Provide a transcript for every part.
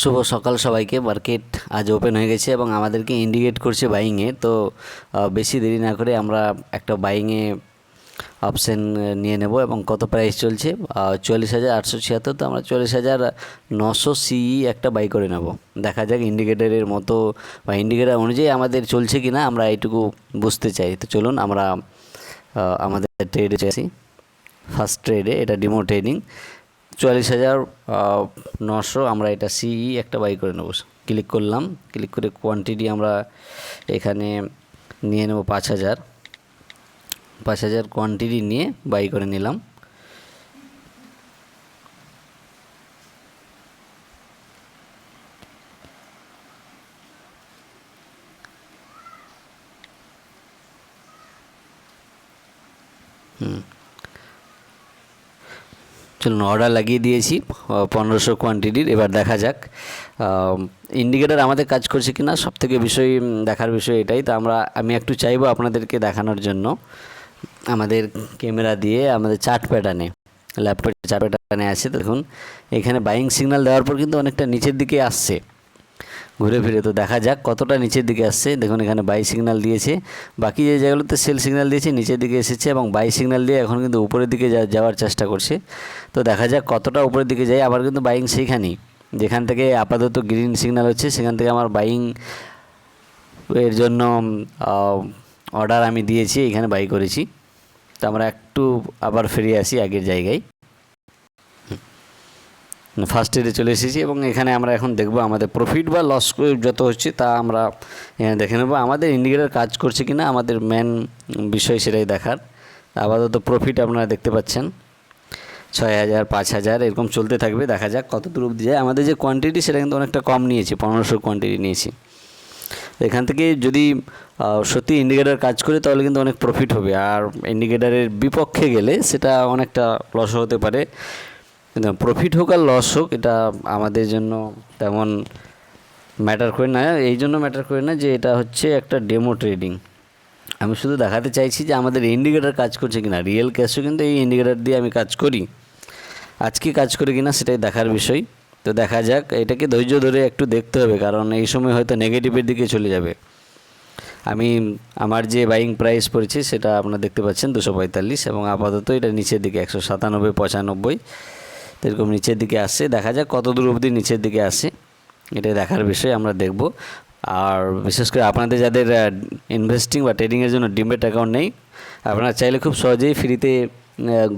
শুভ সকাল সবাইকে। মার্কেট আজ ওপেন হয়ে গেছে এবং আমাদেরকে ইন্ডিকেট করছে বাইংয়ে। তো বেশি দেরি না করে আমরা একটা বাইংয়ে অপশান নিয়ে নেব। এবং কত প্রাইস চলছে? 44,876। তো আমরা 44,900 সিই একটা বাই করে নেব। দেখা যাক ইন্ডিকেটারের মতো বা ইন্ডিকেটার অনুযায়ী আমাদের চলছে কি না, আমরা এইটুকু বুঝতে চাই। তো চলুন আমরা আমাদের ট্রেডে আসি। ফার্স্ট ট্রেডে এটা ডিমো ট্রেডিং 44,900 আমরা এটা সিই একটা বাই করে নেব। ক্লিক করলাম, ক্লিক করে কোয়ান্টিটি আমরা এখানে নিয়ে নেব 5,000 কোয়ান্টিটি নিয়ে বাই করে নিলাম। চলুন অর্ডার লাগিয়ে দিয়েছি 1500 কোয়ান্টিটির। এবার দেখা যাক ইন্ডিকেটার আমাদের কাজ করছে কি না, সবথেকে বিষয় দেখার বিষয় এটাই। তো আমি একটু চাইবো আপনাদেরকে দেখানোর জন্য আমাদের ক্যামেরা দিয়ে আমাদের চার্ট প্যাটার্নে, ল্যাপটপের চার্ট প্যাটার্নে আছে। দেখুন এখানে বাইং সিগন্যাল দেওয়ার পর কিন্তু অনেকটা নিচের দিকে আসছে ঘুরে ফিরে। তো দেখা যাক কতটা নিচের দিকে আসছে। দেখুন এখানে বাই সিগন্যাল দিয়েছে, বাকি যে জায়গাগুলোতে সেল সিগন্যাল দিয়েছে নিচের দিকে এসেছে, এবং বাই সিগন্যাল দিয়ে এখন কিন্তু উপরের দিকে যাওয়ার চেষ্টা করছে। তো দেখা যাক কতটা উপরের দিকে যায়। আবার কিন্তু বাইং সেইখানেই, যেখান থেকে আপাতত গ্রিন সিগন্যাল হচ্ছে সেখান থেকে আমার বাইং এর জন্য অর্ডার আমি দিয়েছি, এখানে বাই করেছি। তো আমরা একটু আবার ফিরে আসি আগের জায়গায়। ফার্স্ট ট্রেডে চলে এসেছি এবং এখানে আমরা এখন দেখব আমাদের প্রফিট বা লস যত হচ্ছে তা আমরা এখানে দেখে নেব। আমাদের ইন্ডিকেটার কাজ করছে কি না আমাদের মেন বিষয় সেটাই দেখার। আপাতত প্রফিট আপনারা দেখতে পাচ্ছেন 6,000, 5,000 এরকম চলতে থাকবে। দেখা যাক কত দূর অবধি যায়। আমাদের যে কোয়ান্টিটি সেটা কিন্তু অনেকটা কম নিয়েছি, 1500 কোয়ান্টিটি নিয়েছি। এখান থেকে যদি সত্যি ইন্ডিকেটার কাজ করে তাহলে কিন্তু অনেক প্রফিট হবে, আর ইন্ডিকেটারের বিপক্ষে গেলে সেটা অনেকটা লস হতে পারে। কিন্তু প্রফিট হোক আর লস হোক এটা আমাদের জন্য তেমন ম্যাটার করে না। এই জন্য ম্যাটার করে না যে এটা হচ্ছে একটা ডেমো ট্রেডিং। আমি শুধু দেখাতে চাইছি যে আমাদের ইন্ডিকেটার কাজ করছে কিনা। রিয়েল ক্যাশও কিন্তু এই ইন্ডিকেটার দিয়ে আমি কাজ করি, আজকে কাজ করে কিনা সেটাই দেখার বিষয়। তো দেখা যাক, এটাকে ধৈর্য ধরে একটু দেখতে হবে, কারণ এই সময় হয়তো নেগেটিভের দিকে চলে যাবে। আমার যে বাইং প্রাইস পড়েছে সেটা আপনারা দেখতে পাচ্ছেন 245, এবং আপাতত এটা নিচের দিকে 197, 95 এরকম নিচের দিকে আসছে। দেখা যাক কত দূর অবধি নিচের দিকে আসে, এটাই দেখার বিষয়, আমরা দেখব। আর বিশেষ করে আপনাদের যাদের ইনভেস্টিং বা ট্রেডিংয়ের জন্য ডিমেট অ্যাকাউন্ট নেই, আপনারা চাইলে খুব সহজেই ফ্রিতে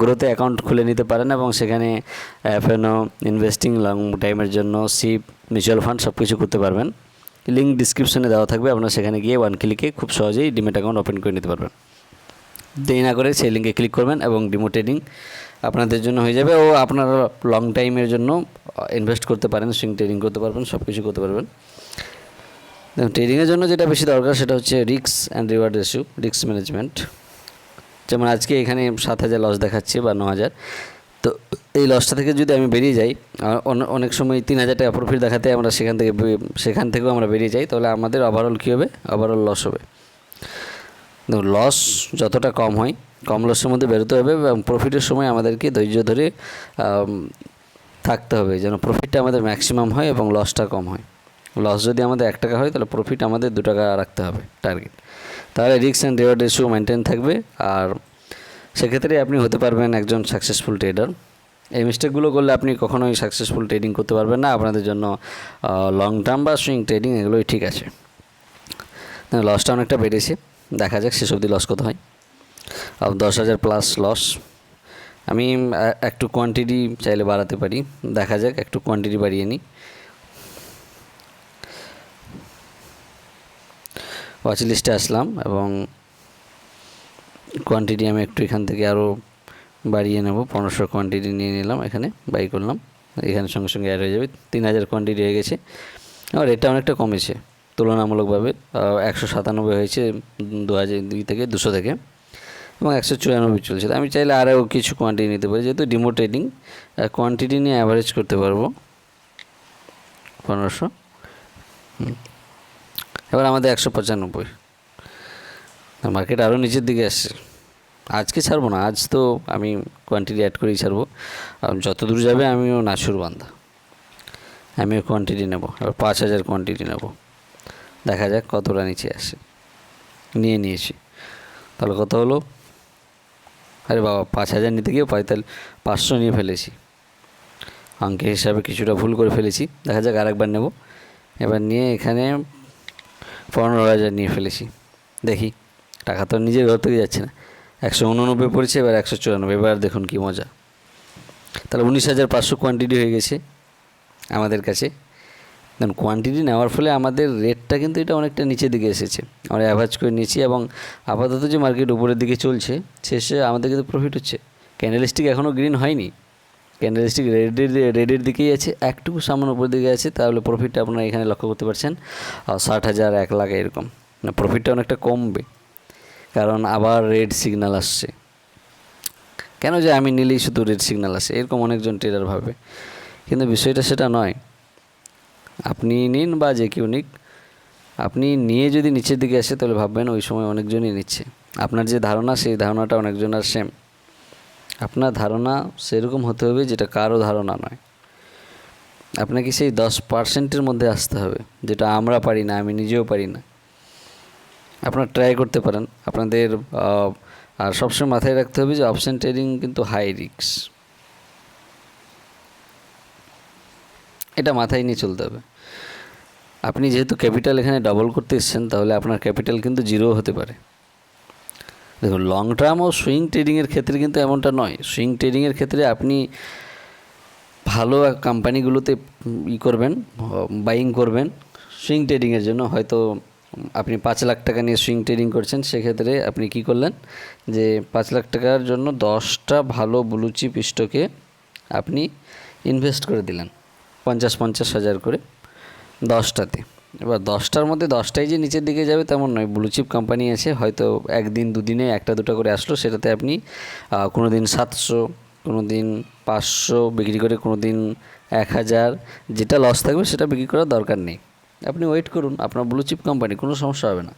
গ্রোথে অ্যাকাউন্ট খুলে নিতে পারেন, এবং সেখানে এফএনও, ইনভেস্টিং, লং টাইমের জন্য সিপ, মিউচুয়াল ফান্ড সব কিছু করতে পারবেন। লিঙ্ক ডিসক্রিপশনে দেওয়া থাকবে, আপনারা সেখানে গিয়ে ওয়ান ক্লিকে খুব সহজেই ডিমেট অ্যাকাউন্ট ওপেন করে নিতে পারবেন। দেরি না করে সেই লিঙ্কে ক্লিক করবেন এবং ডিমো ট্রেডিং আপনাদের জন্য হয়ে যাবে। ও আপনারা লং টাইমের জন্য ইনভেস্ট করতে পারেন, সুইং ট্রেডিং করতে পারবেন, সব কিছু করতে পারবেন। ট্রেডিংয়ের জন্য যেটা বেশি দরকার সেটা হচ্ছে risk and reward ratio, risk management. যেমন আজকে এখানে 7,000 লস দেখাচ্ছে বা 9,000। তো এই লসটা থেকে যদি আমি বেরিয়ে যাই, অনেক সময় 3,000 টাকা প্রফিট দেখাতে আমরা সেখান থেকেও আমরা বেরিয়ে যাই, তাহলে আমাদের ওভারঅল কী হবে? ওভারঅল লস হবে। লস যতটা কম হয়, কম লসের মধ্যে বেরোতে হবে, এবং প্রফিটের সময় আমাদেরকে ধৈর্য ধরে থাকতে হবে যেন প্রফিটটা আমাদের ম্যাক্সিমাম হয় এবং লসটা কম হয়। লস যদি আমাদের 1 টাকা হয় তাহলে প্রফিট আমাদের 2 টাকা রাখতে হবে টার্গেট, তাহলে risk and reward ratio maintain থাকবে, আর সেক্ষেত্রে আপনি হতে পারবেন একজন সাকসেসফুল ট্রেডার। এই মিস্টেকগুলো করলে আপনি কখনোই সাকসেসফুল ট্রেডিং করতে পারবেন না। আপনাদের জন্য লং টার্ম বা সুইং ট্রেডিং এগুলোই ঠিক আছে। লসটা অনেকটা বেড়েছে, দেখা যাক শেষ অবধি লস কত হয়। 10,000 প্লাস লস। আমি একটু কোয়ান্টিটি চাইলে বাড়াতে পারি, দেখা যাক একটু কোয়ান্টিটি বাড়িয়ে নিই। ওয়াচ লিস্টে আসলাম এবং কোয়ান্টিটি আমি একটু এখান থেকে আরও বাড়িয়ে নেব। 1500 কোয়ান্টিটি নিয়ে নিলাম, এখানে বাই করলাম, এখানে সঙ্গে সঙ্গে অ্যাড হয়ে যাবে। 3,000 কোয়ান্টিটি হয়ে গেছে। আর রেটটা অনেকটা কমেছে তুলনামূলকভাবে, 197 হয়েছে 2,002 থেকে 200 থেকে, এবং 194 চলছে। আমি চাইলে আরও কিছু কোয়ান্টিটি নিতে পারি, যেহেতু ডিমো ট্রেডিং কোয়ান্টিটি নিয়ে অ্যাভারেজ করতে পারবো 1500। এবার আমাদের 195, মার্কেট আরও নিচের দিকে আসছে। আজকে ছাড়বো না, আজ তো আমি কোয়ান্টিটি অ্যাড করেই ছাড়বো, যত দূর যাবে আমিও নাসুর বান্ধা। আমিও কোয়ান্টিটি নেব, এবার 5,000 কোয়ান্টিটি নেব, দেখা যাক কতটা নিচে আসে। নিয়েছি, তাহলে কত হলো? আরে বাবা, 5,000 নিতে গিয়ে 500 নিয়ে ফেলেছি, অঙ্কের হিসাবে কিছুটা ভুল করে ফেলেছি। দেখা যাক আরেকবার নেব। এবার নিয়ে এখানে 15,000 নিয়ে ফেলেছি। দেখি, টাকা তো নিজের ঘর থেকে যাচ্ছে না। 189 পড়েছে, এবার 194। এবার দেখুন কি মজা, তাহলে 19,500 কোয়ান্টিটি হয়ে গেছে আমাদের কাছে। দেখুন, কোয়ান্টিটি নেওয়ার ফলে আমাদের রেটটা কিন্তু এটা অনেকটা নিচের দিকে এসেছে। আমরা অ্যাভারেজ করে নিয়েছি এবং আপাতত যে মার্কেট উপরের দিকে চলছে, শেষে আমাদের কিন্তু প্রফিট হচ্ছে। ক্যান্ডেলস্টিক এখনও গ্রিন হয়নি, ক্যান্ডেলস্টিক রেডের দিকেই আছে, একটুকু সামান্য উপরের দিকে আছে। তাহলে প্রফিটটা আপনারা এখানে লক্ষ্য করতে পারছেন 60,000, 1 লাখ এরকম। প্রফিটটা অনেকটা কমবে, কারণ আবার রেড সিগন্যাল আসছে। কেন যে আমি নিলেই শুধু রেড সিগন্যাল আসে, এরকম অনেকজন ট্রেডার ভাবে, কিন্তু বিষয়টা সেটা নয়। আপনি নিন বা যে কেউ নিক, আপনি নিয়ে যদি নিচের দিকে আসে তাহলে ভাববেন ওই সময় অনেকজনই নিচ্ছে। আপনার যে ধারণা, সেই ধারণাটা অনেকজনের সেম। আপনার ধারণা সেরকম হতে হবে যেটা কারো ধারণা নয়। আপনাকে সেই 10%-এর মধ্যে আসতে হবে, যেটা আমরা পারি না, আমি নিজেও পারি না। আপনারা ট্রাই করতে পারেন আপনাদের। আর সবসময় মাথায় রাখতে হবে যে অপশন ট্রেডিং কিন্তু হাই রিস্ক, এটা মাথায় নিয়ে চলতে হবে। আপনি যেহেতু ক্যাপিটাল এখানে ডবল করতে এসেছেন, তাহলে আপনার ক্যাপিটাল কিন্তু জিরো হতে পারে। দেখুন, লং টার্ম ও সুইং ট্রেডিংয়ের ক্ষেত্রে কিন্তু এমনটা নয়। সুইং ট্রেডিংয়ের ক্ষেত্রে আপনি ভালো কোম্পানিগুলোতে করবেন, বাইং করবেন। সুইং ট্রেডিংয়ের জন্য হয়তো আপনি 5 লাখ টাকা নিয়ে সুইং ট্রেডিং করছেন, সেক্ষেত্রে আপনি কি করলেন যে 5 লাখ টাকার জন্য 10টা ভালো ব্লু চিপ স্টকে আপনি ইনভেস্ট করে দিলেন, 50,000 করে 10টাতে। এবার 10টার মধ্যে 10টাই যে নিচের দিকে যাবে তেমন নয়। ব্লু চিপ কোম্পানি আছে, হয়তো একদিন দুদিনে 1টা 2টা করে আসলো, সেটাতে আপনি কোনো দিন 700, কোনো দিন 500 বিক্রি করে, কোনো দিন 1,000, যেটা লস থাকবে সেটা বিক্রি করার দরকার নেই। আপনি ওয়েট করুন, আপনার ব্লু চিপ কোম্পানি, কোনো সমস্যা হবে না।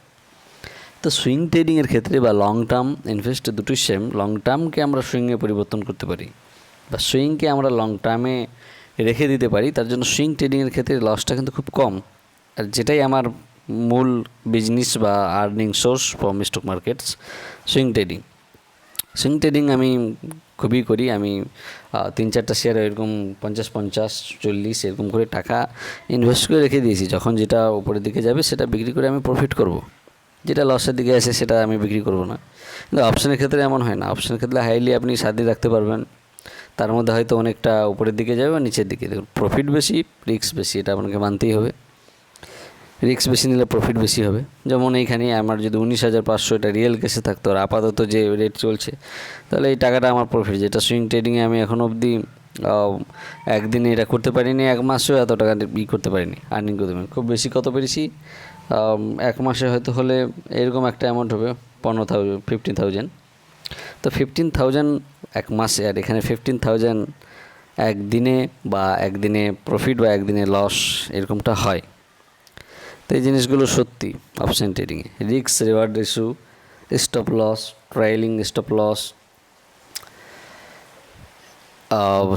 তো সুইং ট্রেডিংয়ের ক্ষেত্রে বা লং টার্ম ইনভেস্ট দুটোই সেম। লং টার্মকে আমরা সুইংয়ে পরিবর্তন করতে পারি, বা সুইংকে আমরা লং টার্মে রেখে দিতে পারি। তার জন্য সুইং ট্রেডিংয়ের ক্ষেত্রে লসটা কিন্তু খুব কম। আর যেটাই আমার মূল বিজনেস বা earning source from stock markets, swing trading. Swing trading আমি খুবই করি। আমি 3-4টা শেয়ার এরকম 50-50, 40 এরকম করে টাকা ইনভেস্ট করে রেখে দিয়েছি। যখন যেটা উপরের দিকে যাবে সেটা বিক্রি করে আমি প্রফিট করব, যেটা লসের দিকে আসে সেটা আমি বিক্রি করব না। কিন্তু অপশনের ক্ষেত্রে এমন হয় না। অপশনের ক্ষেত্রে হাইলি আপনি 7 দিন রাখতে পারবেন, তার মধ্যে হয়তো অনেকটা উপরের দিকে যাবে বা নিচের দিকে। দেখুন, প্রফিট বেশি, রিস্ক বেশি, এটা আপনাকে মানতেই হবে। রিস্ক বেশি নিলে প্রফিট বেশি হবে। যেমন এইখানে আমার যদি 19,500 এটা রিয়েল কেসে থাকতো, আর আপাতত যে রেট চলছে, তাহলে এই টাকাটা আমার প্রফিট। যেটা সুইং ট্রেডিংয়ে আমি এখনও অবধি একদিনে এটা করতে পারিনি, 1 মাসেও এত টাকা করতে পারিনি, আর্নিং করতে পারিনি। খুব বেশি কত পেরেছি, 1 মাসে হয়তো হলে এরকম একটা অ্যামাউন্ট হবে 15,000, 15,000। তো 15,000 1 মাসে, আর এখানে 15,000 একদিনে, বা একদিনে প্রফিট বা একদিনে লস, এরকমটা হয়। তো এই জিনিসগুলো সত্যি অপশন ট্রেডিংয়ে। Risk reward ratio, stop loss, trailing stop loss,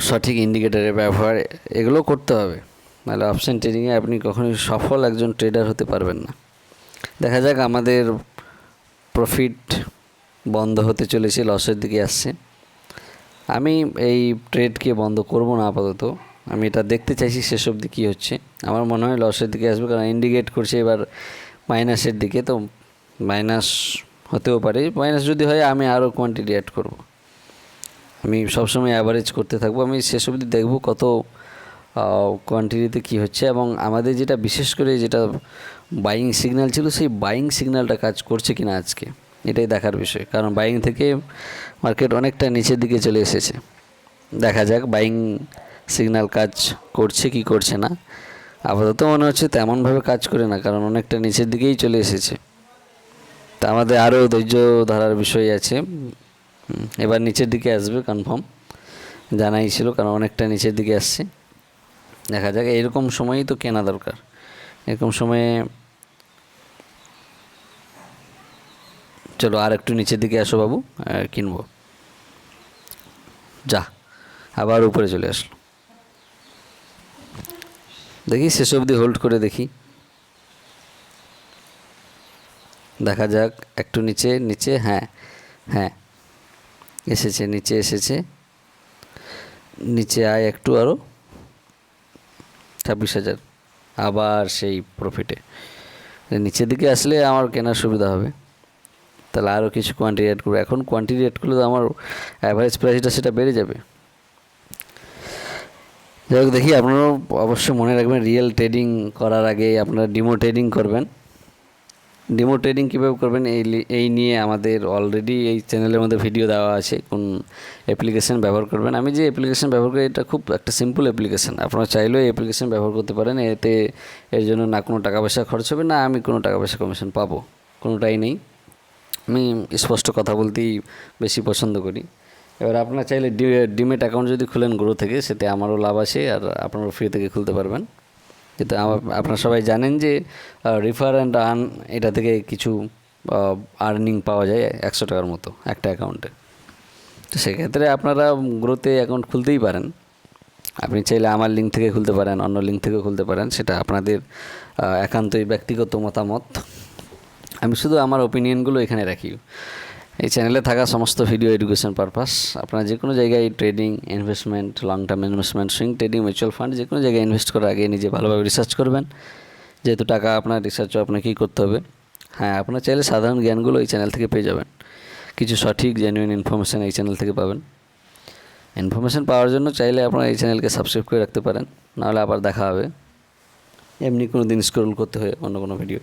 সঠিক ইন্ডিকেটারের ব্যবহার, এগুলো করতে হবে। নাহলে অপশন ট্রেডিংয়ে আপনি কখনোই সফল একজন ট্রেডার হতে পারবেন না। দেখা যাক, আমাদের প্রফিট বন্ধ হতে চলেছে, লসের দিকে আসছে। আমি এই ট্রেডকে বন্ধ করব না আপাতত। আমি এটা দেখতে চাইছি শেষ অবধি কী হচ্ছে। আমার মনে হয় লসের দিকে আসবে, কারণ ইন্ডিকেট করছে এবার মাইনাসের দিকে। তো মাইনাস হতেও পারে, মাইনাস যদি হয় আমি আরও কোয়ান্টিটি অ্যাড করব। আমি সবসময় অ্যাভারেজ করতে থাকবো। আমি শেষ অবধি দেখব কত কোয়ান্টিটিতে কী হচ্ছে, এবং আমাদের যেটা বিশেষ করে যেটা বাইং সিগন্যাল ছিল, সেই বাইং সিগন্যালটা কাজ করছে কিনা আজকে, এটাই দেখার বিষয়। কারণ বাইং থেকে মার্কেট অনেকটা নিচের দিকে চলে এসেছে। দেখা যাক বাইং সিগন্যাল কাজ করছে কি করছে না। আপাতত মনে হচ্ছে তেমনভাবে কাজ করে না, কারণ অনেকটা নিচের দিকেই চলে এসেছে। তা আমাদের আরও ধৈর্য ধরার বিষয় আছে। এবার নিচের দিকে আসবে কনফার্ম, জানাই ছিল, কারণ অনেকটা নিচের দিকে আসছে। দেখা যাক, এরকম সময়ই তো কেনা দরকার। এরকম সময়ে চলো আর একটু নিচের দিকে আসো বাবু, কিনবো। যা, আবার উপরে চলে আসলো। দেখি শেষ অবধি হোল্ড করে দেখি, দেখা যাক। একটু নিচে নিচে, হ্যাঁ হ্যাঁ এসেছে, নিচে এসেছে, নিচে আয় একটু আরও, 26,000, আবার সেই প্রফিটে। নিচের দিকে আসলে আমার কেনার সুবিধা হবে, তাহলে আরও কিছু কোয়ান্টিটি অ্যাড করবো। এখন কোয়ান্টিটি অ্যাড করলে তো আমার অ্যাভারেজ প্রাইসটা সেটা বেড়ে যাবে। যাই হোক, দেখি আপনারাও অবশ্যই মনে রাখবেন, রিয়েল ট্রেডিং করার আগে আপনারা ডিমো ট্রেডিং করবেন। ডিমো ট্রেডিং কীভাবে করবেন এই নিয়ে আমাদের অলরেডি এই চ্যানেলের মধ্যে ভিডিও দেওয়া আছে, কোন অ্যাপ্লিকেশান ব্যবহার করবেন। আমি যে অ্যাপ্লিকেশান ব্যবহার করি এটা খুব একটা সিম্পল অ্যাপ্লিকেশান, আপনারা চাইলেও এই অ্যাপ্লিকেশান ব্যবহার করতে পারেন। এতে এর জন্য না কোনো টাকা পয়সা খরচ হবে, না আমি কোনো টাকা পয়সা কমিশন পাবো, কোনোটাই নেই। আমি স্পষ্ট কথা বলতেই বেশি পছন্দ করি। এবার আপনারা চাইলে ডিমেট অ্যাকাউন্ট যদি খুলেন গ্রো থেকে, সেতে আমারও লাভ আছে, আর আপনারাও ফ্রি থেকে খুলতে পারবেন। কিন্তু আপনারা সবাই জানেন যে রিফার অ্যান্ড আর্ন, এটা থেকে কিছু আর্নিং পাওয়া যায় 100 টাকার মতো একটা অ্যাকাউন্টে। তো সেক্ষেত্রে আপনারা গ্রোতে অ্যাকাউন্ট খুলতেই পারেন। আপনি চাইলে আমার লিঙ্ক থেকে খুলতে পারেন, অন্য লিঙ্ক থেকেও খুলতে পারেন, সেটা আপনাদের একান্তই ব্যক্তিগত মতামত। আমি শুধু আমার ওপিনিয়নগুলো এখানে রাখি। এই চ্যানেলে থাকা সমস্ত ভিডিও এডুকেশন পারপাস। আপনারা যে কোনো জায়গায় trading, investment, long term investment, swing trading, mutual fund, যে কোনো জায়গায় ইনভেস্ট করার আগে নিজে ভালোভাবে রিসার্চ করবেন। যেহেতু টাকা আপনার, রিসার্চও আপনাকেই করতে হবে। হ্যাঁ, আপনারা চাইলে সাধারণ জ্ঞানগুলো এই চ্যানেল থেকে পেয়ে যাবেন, কিছু সঠিক জেনুইন ইনফরমেশান এই চ্যানেল থেকে পাবেন। ইনফরমেশান পাওয়ার জন্য চাইলে আপনারা এই চ্যানেলকে সাবস্ক্রাইব করে রাখতে পারেন, নাহলে আবার দেখা হবে এমনি কোনো দিন স্ক্রল করতে হয় অন্য কোনো ভিডিও।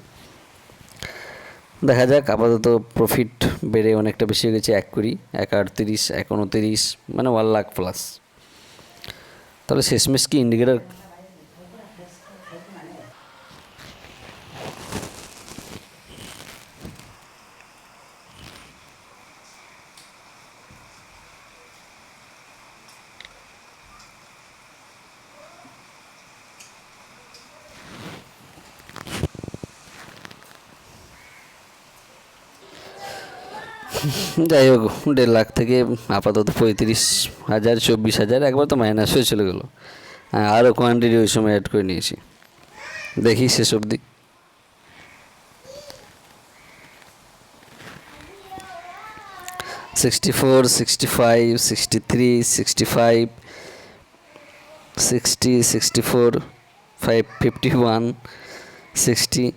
দেখা যাক, আপাতত প্রফিট বেড়ে অনেকটা বেশি হয়ে গেছে, 1 1.38, 1.29, মানে 1 লাখ প্লাস। তাহলে শেষমেশ কি ইন্ডিকেটার যাই হোক, 1.5 লাখ থেকে আপাতত 35,000, 24,000, একবার তো মাইনাস হয়ে চলে গেলো। হ্যাঁ, আরও কোয়ান্টিটি ওই সময় অ্যাড করে নিয়েছি, দেখি শেষ অবধি। $64, $65, $63, $65, $60, $64, $51, $60,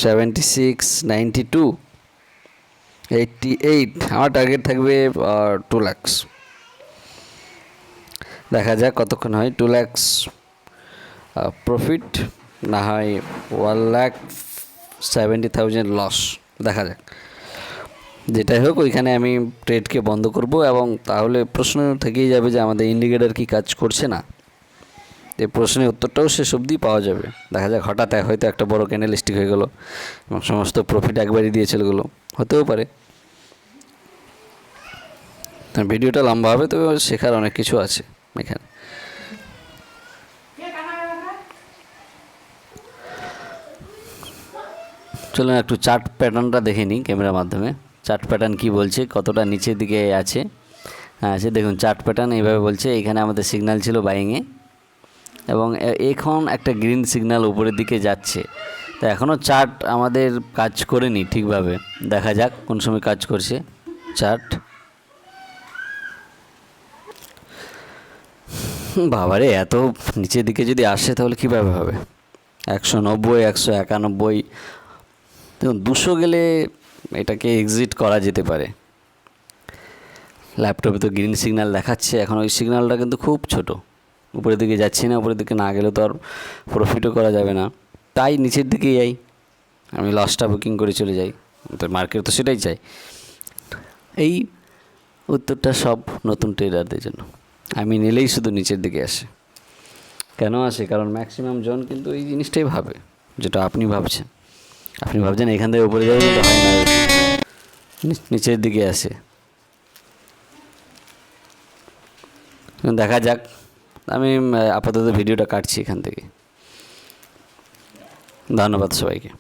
$76, $92, $88। আমার টার্গেট থাকবে 2 লাখ। দেখা যাক কতক্ষণ হয়। 2 লাখ প্রফিট, না হয় 1,70,000 লস, দেখা যাক। যেটাই হোক, ওইখানে আমি ট্রেডকে বন্ধ করব, এবং তাহলে প্রশ্ন থেকেই যাবে যে আমাদের ইন্ডিকেটার কি কাজ করছে না। এই প্রশ্নের উত্তরটাও শেষ অবধি পাওয়া যাবে। দেখা যাক, হঠাৎ হয়তো একটা বড় ক্যান্ডেল স্টিক হয়ে গেল এবং সমস্ত প্রফিট একবারই দিয়ে চলে গেলো, হতেও পারে। ভিডিওটা লম্বা হবে, তবে শেখার অনেক কিছু আছে এখানে। চলুন একটু চার্ট প্যাটার্নটা দেখে নিই ক্যামেরার মাধ্যমে। চার্ট প্যাটার্ন কি বলছে, কতটা নিচের দিকে আছে। হ্যাঁ, সে দেখুন চার্ট প্যাটার্ন এইভাবে বলছে। এখানে আমাদের সিগন্যাল ছিল বাইংয়ে, এবং এখন একটা গ্রিন সিগন্যাল উপরের দিকে যাচ্ছে। তো এখনও চার্ট আমাদের কাজ করেনি ঠিকভাবে, দেখা যাক কোন সময় কাজ করছে চার্ট। বাবারে, এত নিচের দিকে যদি আসে তাহলে কীভাবে হবে? 190, 191, দেখুন 200 গেলে এটাকে এক্সিট করা যেতে পারে। ল্যাপটপে তো গ্রিন সিগন্যাল দেখাচ্ছে, এখন ওই সিগন্যালটা কিন্তু খুব ছোট, উপরের দিকে যাচ্ছি না। উপরের দিকে না গেলে তো আর প্রফিটও করা যাবে না, তাই নিচের দিকে যাই, আমি লসটা বুকিং করে চলে যাই। তো মার্কেট তো সেটাই চাই। এই উত্তরটা সব নতুন ট্রেডারদের জন্য। আমি নিলেই শুধু নিচের দিকে আসে। কেন আসে? কারণ ম্যাক্সিমাম জন কিন্তু এই জিনিসটাই ভাবে, যেটা আপনি ভাবছেন। আপনি ভাবছেন এখান থেকে উপরে যাবে, কিন্তু হয় না, নিচের দিকে আসে। দেখা যাক, আমি আপাতত ভিডিওটা কাটছি এখান থেকে। ধন্যবাদ সবাইকে।